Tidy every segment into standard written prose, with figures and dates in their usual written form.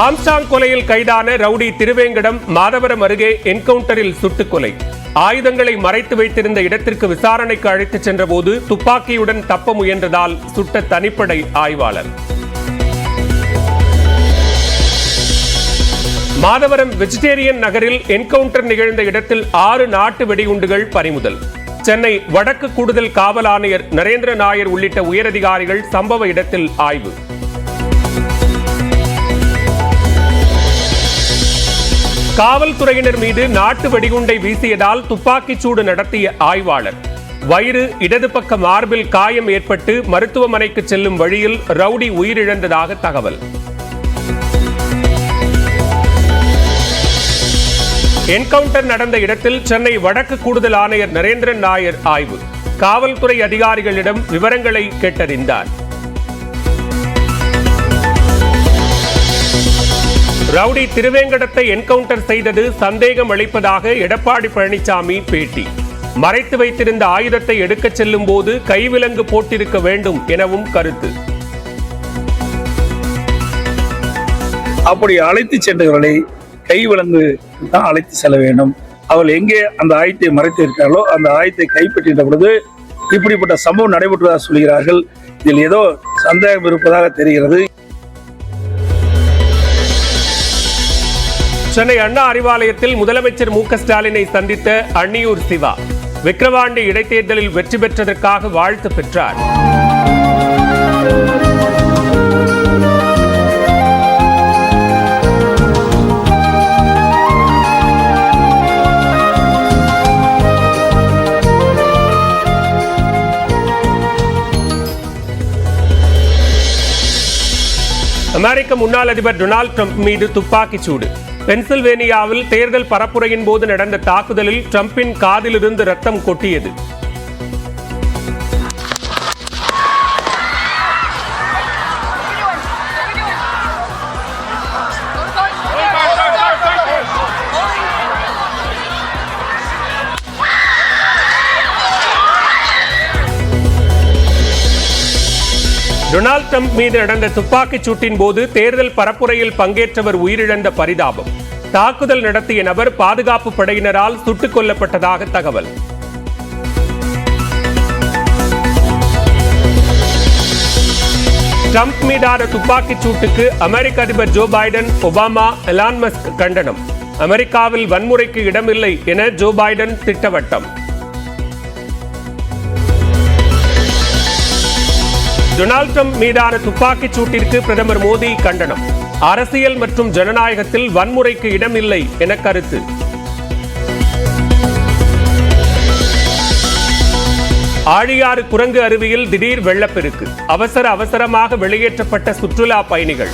Armstrong கொலையில் கைதான rowdy Thiruvengadam Madhavaram அருகே என்கவுண்டரில் சுட்டுக்கொலை. ஆயுதங்களை மறைத்து வைத்திருந்த இடத்திற்கு விசாரணைக்கு அழைத்துச் சென்றபோது துப்பாக்கியுடன் தப்ப முயன்றதால் சுட்ட தனிப்படை ஆய்வாளர். மாதவரம் வெஜிடேரியன் நகரில் என்கவுண்டர் நிகழ்ந்த இடத்தில் 6 நாட்டு வெடிகுண்டுகள் பறிமுதல். சென்னை வடக்கு கூடுதல் காவல் ஆணையர் நரேந்திர நாயர் உள்ளிட்ட உயரதிகாரிகள் சம்பவ இடத்தில் ஆய்வு. காவல்துறையினர் மீது நாட்டு வெடிகுண்டை வீசியதால் துப்பாக்கிச்சூடு நடத்திய ஆய்வாளர். வயிறு, இடது பக்க மார்பில் காயம் ஏற்பட்டு மருத்துவமனைக்கு செல்லும் வழியில் ரவுடி உயிரிழந்ததாக தகவல். என்கவுண்டர் நடந்த இடத்தில் சென்னை வடக்கு கூடுதல் ஆணையர் நரேந்திரன் நாயர் ஆய்வு. காவல்துறை அதிகாரிகளிடம் விவரங்களை கேட்டறிந்தார். ரவுடி திருவேங்கடத்தை என்கவுண்டர் செய்தது சந்தேகம் அளிப்பதாக எடப்பாடி பழனிசாமி பேட்டி. மறைத்து வைத்திருந்த ஆயுதத்தை எடுக்கச் செல்லும் போது கைவிலங்கு போட்டிருக்க வேண்டும் எனவும் கருத்து. அப்படி அழைத்து சென்றவர்களை கைவிலங்கு தான் அழைத்து செல்ல வேண்டும். அவர்கள் எங்கே அந்த ஆயுதத்தை மறைத்து இருக்கிறார்களோ அந்த ஆயுதத்தை கைப்பற்றின்ற பொழுது இப்படிப்பட்ட சம்பவம் நடைபெற்றதாக சொல்கிறார்கள். இதில் ஏதோ சந்தேகம் இருப்பதாக தெரிகிறது. சென்னை அண்ணா அறிவாலயத்தில் முதலமைச்சர் மு க ஸ்டாலினை சந்தித்த அன்னியூர் சிவா. விக்கிரவாண்டி இடைத்தேர்தலில் வெற்றி பெற்றதற்காக வாழ்த்து பெற்றார். அமெரிக்க முன்னாள் அதிபர் டொனால்டு டிரம்ப் மீது துப்பாக்கிச்சூடு. பென்சில்வேனியாவில் தேர்தல் பரப்புரையின் போது நடந்த தாக்குதலில் டிரம்பின் காதிலிருந்து ரத்தம் கொட்டியது. டொனால்டு டிரம்ப் மீது நடந்த துப்பாக்கிச் சூட்டின் போது தேர்தல் பரப்புரையில் பங்கேற்றவர் உயிரிழந்த பரிதாபம். தாக்குதல் நடத்திய நபர் பாதுகாப்பு படையினரால் சுட்டுக் கொல்லப்பட்டதாக தகவல். டிரம்ப் மீதான துப்பாக்கிச் சூட்டுக்கு அமெரிக்க அதிபர் Joe Biden, Obama, Elon Musk கண்டனம். அமெரிக்காவில் வன்முறைக்கு இடமில்லை என ஜோ பைடன் திட்டவட்டம். டொனால்டு டிரம்ப் மீதான துப்பாக்கிச் சூட்டிற்கு பிரதமர் மோடி கண்டனம். அரசியல் மற்றும் ஜனநாயகத்தில் வன்முறைக்கு இடமில்லை என கருத்து. ஆழியாறு குரங்கு அருவியில் திடீர் வெள்ளப்பெருக்கு. அவசரமாக வெளியேற்றப்பட்ட சுற்றுலா பயணிகள்.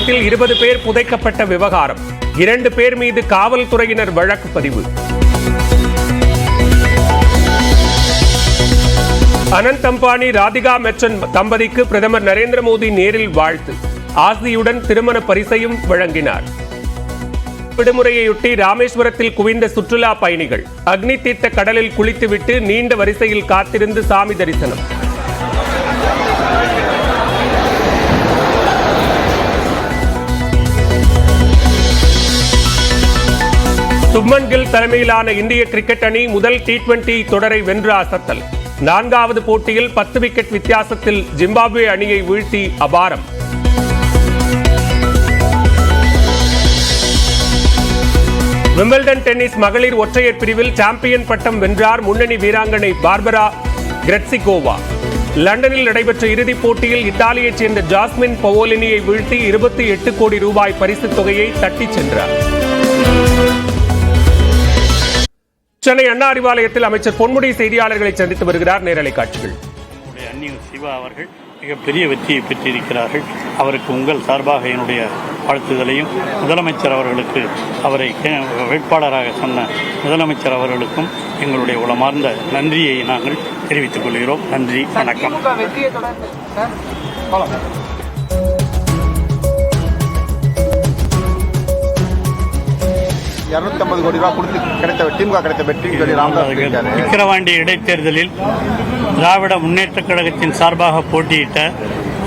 இதில் 20 பேர் புதைக்கப்பட்ட விவகாரம். 2 பேர் மீது காவல்துறையினர் வழக்கு பதிவு. அனந்த் அம்பானி, ராதிகா மெச்சன் தம்பதிக்கு பிரதமர் நரேந்திர மோடி நேரில் வாழ்த்து. ஆசியுடன் திருமண பரிசையும் வழங்கினார். விடுமுறையொட்டி ராமேஸ்வரத்தில் குவிந்த சுற்றுலா பயணிகள். அக்னி தீர்த்த கடலில் குளித்துவிட்டு நீண்ட வரிசையில் காத்திருந்து சாமி தரிசனம். சுப்மன் கில் தலைமையிலான இந்திய கிரிக்கெட் அணி முதல் T20 தொடரை வென்று அசத்தல். 4வது போட்டியில் 10 விக்கெட் வித்தியாசத்தில் ஜிம்பாப்வே அணியை வீழ்த்தி அபாரம். விம்பிள்டன் டென்னிஸ் மகளிர் ஒற்றையர் பிரிவில் சாம்பியன் பட்டம் வென்றார் முன்னணி வீராங்கனை பார்பரா கிரெட்சிகோவா. லண்டனில் நடைபெற்ற இறுதிப் போட்டியில் இத்தாலியைச் சேர்ந்த ஜாஸ்மின் பவோலினியை வீழ்த்தி 28 கோடி ரூபாய் பரிசுத் தொகையை தட்டிச் சென்றார். சென்னை அண்ணா அறிவாலயத்தில் அமைச்சர் பொன்முடி செய்தியாளர்களை சந்தித்து வருகிறார். நேரலை காட்சிகள். அன்னியூர் சிவா அவர்கள் மிகப்பெரிய வெற்றியை பெற்றிருக்கிறார்கள். அவருக்கு உங்கள் சார்பாக என்னுடைய வாழ்த்துதலையும், முதலமைச்சர் அவர்களுக்கு அவரை வேட்பாளராக சொன்ன முதலமைச்சர் அவர்களுக்கும் எங்களுடைய உளமார்ந்த நன்றியை நாங்கள் தெரிவித்துக் கொள்கிறோம். நன்றி, வணக்கம். 250 கோடி ரூபாய் கொடுத்து திமுக கிடைத்த வெற்றின்னு சொல்லி ராமதாஸ் சொல்லியிருக்காரு. விக்கிரவாண்டி இடைத்தேர்தலில் திராவிட முன்னேற்றக் கழகத்தின் சார்பாக போட்டியிட்ட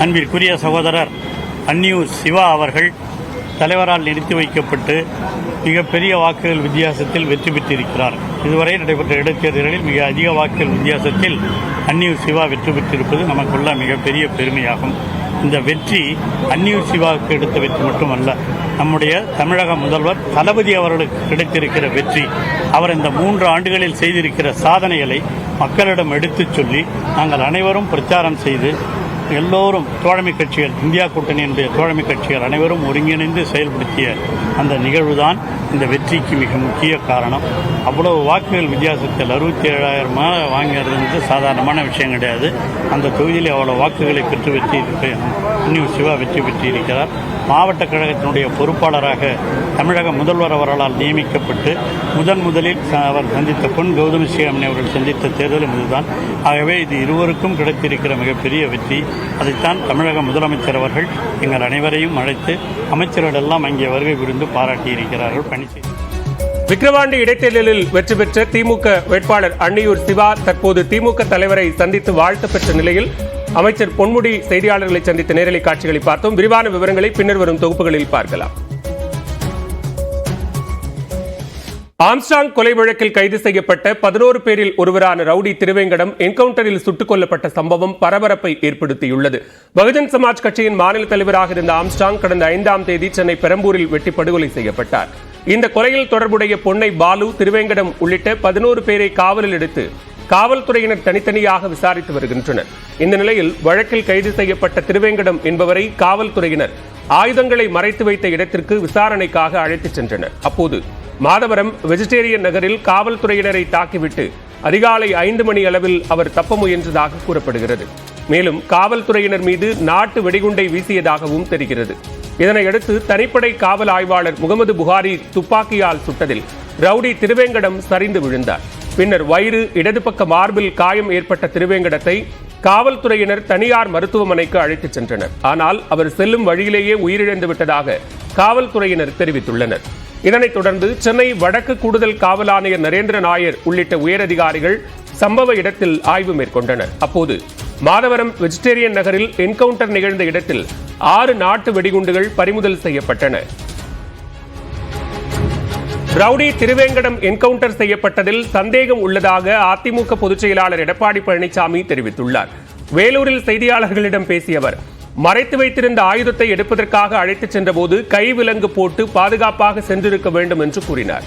அன்பிற்குரிய சகோதரர் அன்னியூர் சிவா அவர்கள் தலைவரால் நிறுத்தி வைக்கப்பட்டு மிகப்பெரிய வாக்குகள் வித்தியாசத்தில் வெற்றி பெற்றிருக்கிறார். இதுவரை நடைபெற்ற இடைத்தேர்தலில் மிக அதிக வாக்குகள் வித்தியாசத்தில் அன்னியூர் சிவா வெற்றி பெற்றிருப்பது நமக்குள்ள மிகப்பெரிய பெருமையாகும். இந்த வெற்றி அன்னியூர் சிவாவுக்கு எடுத்த வெற்றி மட்டுமல்ல, நம்முடைய தமிழக முதல்வர் தளபதி அவர்களுக்கு கிடைத்திருக்கிற வெற்றி. அவர் இந்த 3 ஆண்டுகளில் செய்திருக்கிற சாதனைகளை மக்களிடம் எடுத்துச் சொல்லி நாங்கள் அனைவரும் பிரச்சாரம் செய்து எல்லோரும் தோழமை கட்சிகள், இந்தியா கூட்டணியினுடைய தோழமை கட்சிகள் அனைவரும் ஒருங்கிணைந்து செயல்படுத்திய அந்த நிகழ்வுதான் இந்த வெற்றிக்கு மிக முக்கிய காரணம். அவ்வளவு வாக்குகள் வித்தியாசத்தில் 67,000 வாங்கிறது சாதாரணமான விஷயம் கிடையாது. அந்த தொகுதியில் அவ்வளவு வாக்குகளை பெற்று அன்னியூர் சிவா வெற்றி பெற்றிருக்கிறார். மாவட்ட கழகத்தினுடைய பொறுப்பாளராக தமிழக முதல்வர் அவர்களால் நியமிக்கப்பட்டு முதலில் அவர் சந்தித்த பொன் கௌதமி ஸ்ரீராமன் அவர்கள் சந்தித்த தேர்தலும் இதுதான். ஆகவே இது இருவருக்கும் கிடைத்திருக்கிற மிகப்பெரிய வெற்றி. அதைத்தான் தமிழக முதலமைச்சர் அவர்கள் எங்கள் அனைவரையும் அழைத்து அமைச்சர்கள் எல்லாம் அங்கே வருகை புரிந்து பாராட்டியிருக்கிறார்கள். பணி செய்து விக்கிரவாண்டி இடைத்தேர்தலில் வெற்றி பெற்ற திமுக வேட்பாளர் அன்னியூர் சிவா தற்போது திமுக தலைவரை சந்தித்து வாழ்த்து பெற்ற நிலையில் அமைச்சர் பொன்முடி செய்தியாளர்களை சந்தித்த நேரலை காட்சிகளை பார்த்தோம். விரிவான விவரங்களை பின்னர் வரும் தொகுப்புகளில் பார்க்கலாம். ஆம்ஸ்ட்ராங் கொலை வழக்கில் கைது செய்யப்பட்ட 11 பேரில் ஒருவரான ரவுடி திருவேங்கடம் என்கவுண்டரில் சுட்டுக் கொல்லப்பட்ட சம்பவம் பரபரப்பை ஏற்படுத்தியுள்ளது. பகுஜன் சமாஜ் கட்சியின் மாநில தலைவராக இருந்த ஆம்ஸ்ட்ராங் கடந்த 5ஆம் தேதி சென்னை பெரம்பூரில் வெட்டி படுகொலை செய்யப்பட்டார். இந்த கொலையில் தொடர்புடைய பொன்னை பாலு, திருவேங்கடம் உள்ளிட்ட 11 பேரை காவலில் எடுத்து காவல்துறையினர் தனித்தனியாக விசாரித்து வருகின்றனர். இந்த நிலையில் வழக்கில் கைது செய்யப்பட்ட திருவேங்கடம் என்பவரை காவல்துறையினர் ஆயுதங்களை மறைத்து வைத்த இடத்திற்கு விசாரணைக்காக அழைத்துச் சென்றனர். அப்போது மாதவரம் வெஜிடேரியன் நகரில் காவல்துறையினரை தாக்கிவிட்டு அதிகாலை 5 மணி அளவில் அவர் தப்ப முயன்றதாக கூறப்படுகிறது. மேலும் காவல்துறையினர் மீது நாட்டு வெடிகுண்டை வீசியதாகவும் தெரிகிறது. இதனையடுத்து தனிப்படை காவல் ஆய்வாளர் முகமது புகாரி துப்பாக்கியால் சுட்டதில் ரவுடி திருவேங்கடம் சரிந்து விழுந்தார். பின்னர் வயிறு, இடது பக்க மார்பில் காயம் ஏற்பட்ட திருவேங்கடத்தை காவல்துறையினர் தனியார் மருத்துவமனைக்கு அழைத்துச் சென்றனர். ஆனால் அவர் செல்லும் வழியிலேயே உயிரிழந்து விட்டதாக காவல்துறையினர் தெரிவித்துள்ளனர். இதனைத் தொடர்ந்து சென்னை வடக்கு கூடுதல் காவல் ஆணையர் நரேந்திர நாயர் உள்ளிட்ட உயரதிகாரிகள் சம்பவ இடத்தில் ஆய்வு மேற்கொண்டனர். அப்போது மாதவரம் வெஜிடேரியன் நகரில் என்கவுண்டர் நிகழ்ந்த இடத்தில் 6 நாட்டு வெடிகுண்டுகள் பறிமுதல் செய்யப்பட்டன. ரவுடி திருவேங்கடம் என்கவுண்டர் செய்யப்பட்டதில் சந்தேகம் உள்ளதாக அதிமுக பொதுச் செயலாளர் எடப்பாடி பழனிசாமி தெரிவித்துள்ளார். வேலூரில் செய்தியாளர்களிடம் பேசிய அவர், மறைத்து வைத்திருந்த ஆயுதத்தை எடுப்பதற்காக அழைத்துச் சென்றபோது கைவிலங்கு போட்டு பாதுகாப்பாக சென்றிருக்க வேண்டும் என்று கூறினார்.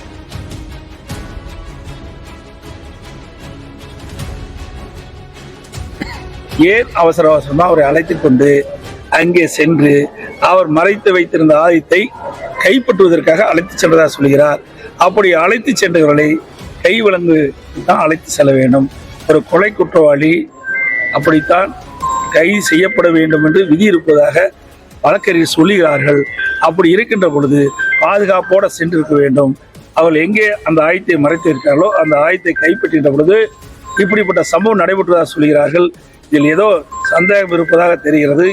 ஏன் அவசர அவசரமா அவரை அழைத்துக் கொண்டு அங்கே சென்று அவர் மறைத்து வைத்திருந்த ஆயுதத்தை கைப்பற்றுவதற்காக அழைத்துச் சென்றதாக சொல்கிறார். அப்படி அழைத்து சென்றவர்களை கைவிலங்கு தான் அழைத்து செல்ல வேண்டும். ஒரு கொலை குற்றவாளி அப்படித்தான் கைது செய்யப்பட வேண்டும் என்று விதி இருப்பதாக வழக்கறிஞர் சொல்லுகிறார்கள். அப்படி இருக்கின்ற பொழுது பாதுகாப்போடு சென்றிருக்க வேண்டும். அவர்கள் எங்கே அந்த ஆயுதத்தை மறைத்து இருக்கிறார்களோ அந்த ஆயுதத்தை கைப்பற்றுகின்ற பொழுது இப்படிப்பட்ட சம்பவம் நடைபெற்றதாக சொல்கிறார்கள். இதில் ஏதோ சந்தேகம் இருப்பதாக தெரிகிறது.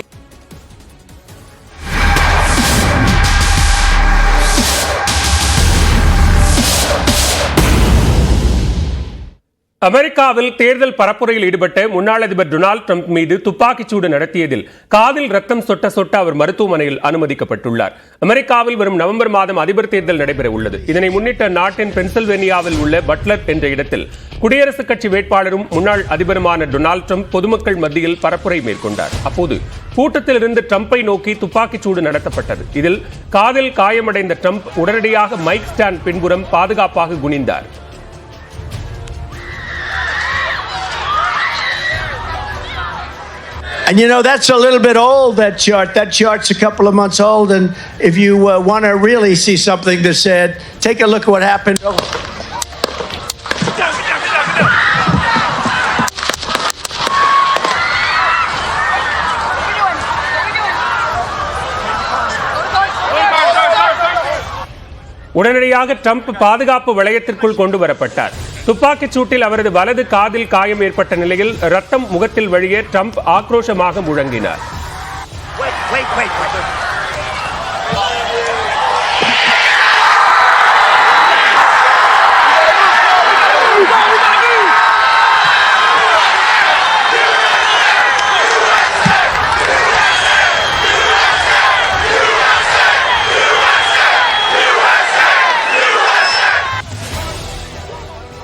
அமெரிக்காவில் தேர்தல் பரப்புரையில் ஈடுபட்ட முன்னாள் அதிபர் டொனால்டு டிரம்ப் மீது துப்பாக்கிச்சூடு நடத்தியதில் காதில் ரத்தம் சொட்ட சொட்ட அவர் மருத்துவமனையில் அனுமதிக்கப்பட்டுள்ளார். அமெரிக்காவில் வரும் நவம்பர் மாதம் அதிபர் தேர்தல் நடைபெற உள்ளது. இதனை முன்னிட்டு நாட்டின் பென்சில்வேனியாவில் உள்ள பட்லர் என்ற இடத்தில் குடியரசுக் கட்சி வேட்பாளரும் முன்னாள் அதிபருமான டொனால்டு டிரம்ப் பொதுமக்கள் மத்தியில் பரப்புரை மேற்கொண்டார். அப்போது கூட்டத்தில் இருந்து டிரம்பை நோக்கி துப்பாக்கிச்சூடு நடத்தப்பட்டது. இதில் காதில் காயமடைந்த டிரம்ப் உடனடியாக மைக் ஸ்டாண்ட் பின்புறம் பாதுகாப்பாக குனிந்தார். And you know, that's a little bit old, that chart. That chart's a couple of months old. And if you want to really see something that's said, take a look at what happened. உடனடியாக Trump பாதுகாப்பு வளையத்திற்குள் கொண்டு வரப்பட்டார். துப்பாக்கிச் சூட்டில் அவரது வலது காதில் காயம் ஏற்பட்ட நிலையில் ரத்தம் முகத்தில் வழிய ட்ரம்ப் ஆக்ரோஷமாக முழங்கினார்.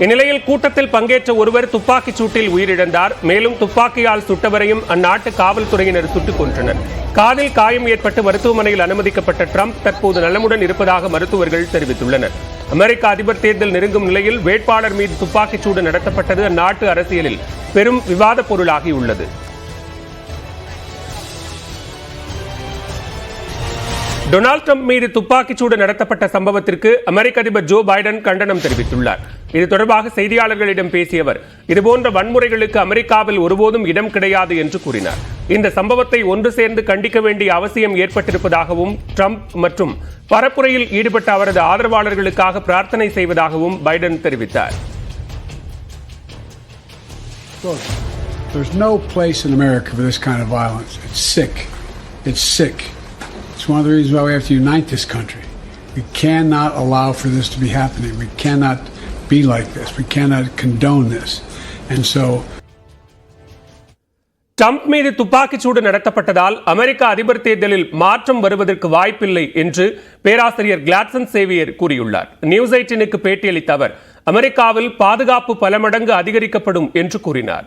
இந்நிலையில் கூட்டத்தில் பங்கேற்ற ஒருவர் துப்பாக்கிச் சூட்டில் உயிரிழந்தார். மேலும் துப்பாக்கியால் சுட்டவரையும் அந்நாட்டு காவல்துறையினர் சுட்டுக் கொன்றனர். காதில் காயம் ஏற்பட்டு மருத்துவமனையில் அனுமதிக்கப்பட்ட ட்ரம்ப் தற்போது நலமுடன் இருப்பதாக மருத்துவர்கள் தெரிவித்துள்ளனர். அமெரிக்க அதிபர் தேர்தல் நெருங்கும் நிலையில் வேட்பாளர் மீது துப்பாக்கிச் சூடு நடத்தப்பட்டது அந்நாட்டு அரசியலில் பெரும் விவாத பொருளாகியுள்ளது. டொனால்டு ட்ரம்ப் மீது துப்பாக்கிச்சூடு நடத்தப்பட்ட சம்பவத்திற்கு அமெரிக்க அதிபர் ஜோ பைடன் கண்டனம் தெரிவித்துள்ளார். இது தொடர்பாக செய்தியாளர்களிடம் பேசிய அவர், இதுபோன்ற வன்முறைகளுக்கு அமெரிக்காவில் ஒருபோதும் இடம் கிடையாது என்று கூறினார். இந்த சம்பவத்தை ஒன்று சேர்ந்து கண்டிக்க வேண்டிய அவசியம் ஏற்பட்டிருப்பதாகவும், ட்ரம்ப் மற்றும் பரப்புரையில் ஈடுபட்ட அவரது ஆதரவாளர்களுக்காக பிரார்த்தனை செய்வதாகவும் பைடன் தெரிவித்தார். There's no place in America for this kind of violence. It's sick. It's sick. It's one of the reasons why we have to unite this country. We cannot allow for this to be happening. We cannot be like this. We cannot condone this. And so Trump மீது துப்பாக்கிச்சூடு நடத்தப்பட்டதால் அமெரிக்க அதிபர் தேர்தலில் மாற்றம் வருவதற்கு வாய்ப்பில்லை என்று பேராசிரியர் Gladson Xavier கூறியுள்ளார். நியூஸ் 18க்கு பேட்டியளித்த அவர், அமெரிக்காவில் பாதுகாப்பு பல மடங்கு அதிகரிக்கப்படும் என்று கூறினார்.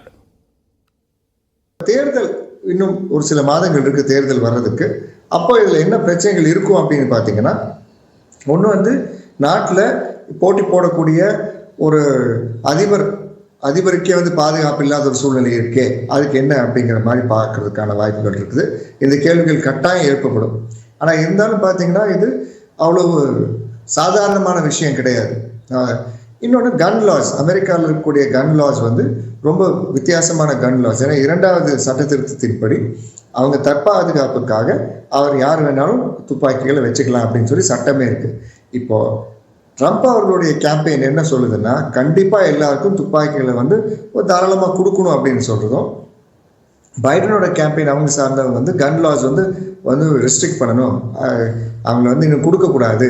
தேர்தல் இன்னும் ஒரு சில மாதங்கள் இருக்கு தேர்தல் வர்றதுக்கு. அப்போ இதுல என்ன பிரச்சனைகள் இருக்கும் அப்படின்னு பாத்தீங்கன்னா, ஒண்ணு நாட்டுல போட்டி போடக்கூடிய ஒரு அதிபருக்கே பாதுகாப்பு இல்லாத ஒரு சூழ்நிலை இருக்கே, அதுக்கு என்ன அப்படிங்கிற மாதிரி பார்க்கறதுக்கான வாய்ப்புகள் இருக்குது. இந்த கேள்விகள் கட்டாயம் எழுப்பப்படும். ஆனா இருந்தாலும் பாத்தீங்கன்னா இது அவ்வளவு சாதாரணமான விஷயம் கிடையாது. இன்னொன்று கன் லாஸ், அமெரிக்காவில் இருக்கக்கூடிய கன் லாஸ் ரொம்ப வித்தியாசமான கன் லாஸ். ஏன்னா 2வது சட்ட திருத்தத்தின்படி அவங்க தற்பாதுகாப்புக்காக அவர் யார் வேணாலும் துப்பாக்கிகளை வச்சுக்கலாம் அப்படின்னு சொல்லி சட்டமே இருக்கு. இப்போ ட்ரம்ப் அவர்களுடைய கேம்பெயின் என்ன சொல்லுதுன்னா, கண்டிப்பா எல்லாருக்கும் துப்பாக்கிகளை தாராளமா கொடுக்கணும் அப்படின்னு சொல்றதும், பைடனோட கேம்பெயின் அவங்க சார்ந்தவங்க கன் லாஸ் ரெஸ்ட்ரிக்ட் பண்ணணும், அவங்களை இன்னும் கொடுக்கக்கூடாது,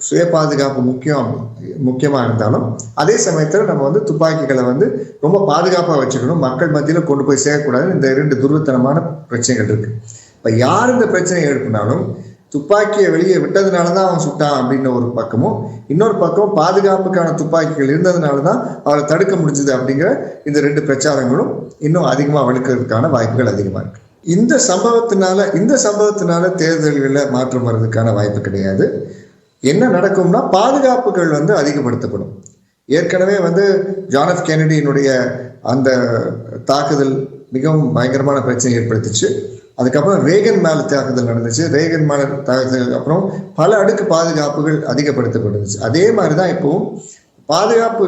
சுய பாதுகாப்பு முக்கியமா இருந்தாலும் அதே சமயத்தில் நம்ம துப்பாக்கிகளை ரொம்ப பாதுகாப்பா வச்சுக்கணும், மக்கள் மத்தியில கொண்டு போய் சேர்க்கக்கூடாது. இந்த 2 துர்வத்தனமான பிரச்சனைகள் இருக்கு. இப்ப யார் இந்த பிரச்சனையை எழுப்பினாலும் துப்பாக்கியை வெளியே விட்டதுனாலதான் அவன் சுட்டான் அப்படின்னு ஒரு பக்கமும், இன்னொரு பக்கம் பாதுகாப்புக்கான துப்பாக்கிகள் இருந்ததுனாலதான் அவரை தடுக்க முடிஞ்சது அப்படிங்கிற இந்த 2 பிரச்சாரங்களும் இன்னும் அதிகமா வலுக்கிறதுக்கான வாய்ப்புகள் அதிகமா இருக்கு. இந்த சம்பவத்தினால தேர்தல்களில் மாற்றம் வர்றதுக்கான வாய்ப்பு கிடையாது. என்ன நடக்கும்னா, பாதுகாப்புகள் அதிகப்படுத்தப்படும். ஏற்கனவே ஜான் எஃப் கென்னடியினுடைய அந்த தாக்குதல் மிகவும் பயங்கரமான பிரச்சனை ஏற்படுத்திச்சு. அதுக்கப்புறம் ரேகன் மேல தாக்குதல் நடந்துச்சு. ரேகன் மேல தாக்குதலுக்கு அப்புறம் பல அடுக்கு பாதுகாப்புகள் அதிகப்படுத்தப்பட்டுச்சு. அதே மாதிரிதான் இப்பவும் பாதுகாப்பு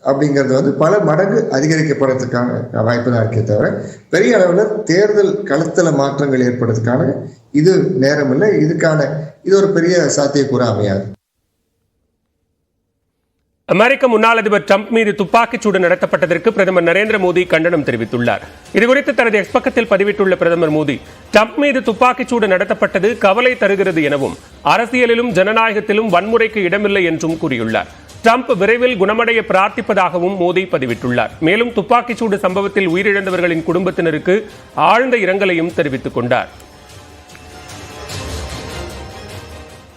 அப்படிங்கிறது பல மடங்கு அதிகரிக்கப்படுறதுக்கான வாய்ப்பு தான் இருக்கே தவிர பெரிய அளவில் தேர்தல் களத்துல மாற்றங்கள் ஏற்படுறதுக்கான இது நேரம் இல்லை. இது ஒரு பெரிய சாத்தியக்கூற அமையாது. அமெரிக்க முன்னாள் அதிபர் ட்ரம்ப் மீது துப்பாக்கிச்சூடு நடத்தப்பட்டதற்கு பிரதமர் நரேந்திர மோடி கண்டனம் தெரிவித்துள்ளார். இதுகுறித்து தனது எக்ஸ் பக்கத்தில் பதிவிட்டுள்ள பிரதமர் மோடி, ட்ரம்ப் மீது துப்பாக்கிச்சூடு நடத்தப்பட்டது கவலை தருகிறது எனவும், அரசியலிலும் ஜனநாயகத்திலும் வன்முறைக்கு இடமில்லை என்றும் கூறியுள்ளார். ட்ரம்ப் விரைவில் குணமடைய பிரார்த்திப்பதாகவும் மோடி பதிவிட்டுள்ளார். மேலும் துப்பாக்கிச்சூடு சம்பவத்தில் உயிரிழந்தவர்களின் குடும்பத்தினருக்கு ஆழ்ந்த இரங்கலையும் தெரிவித்துக் கொண்டார்.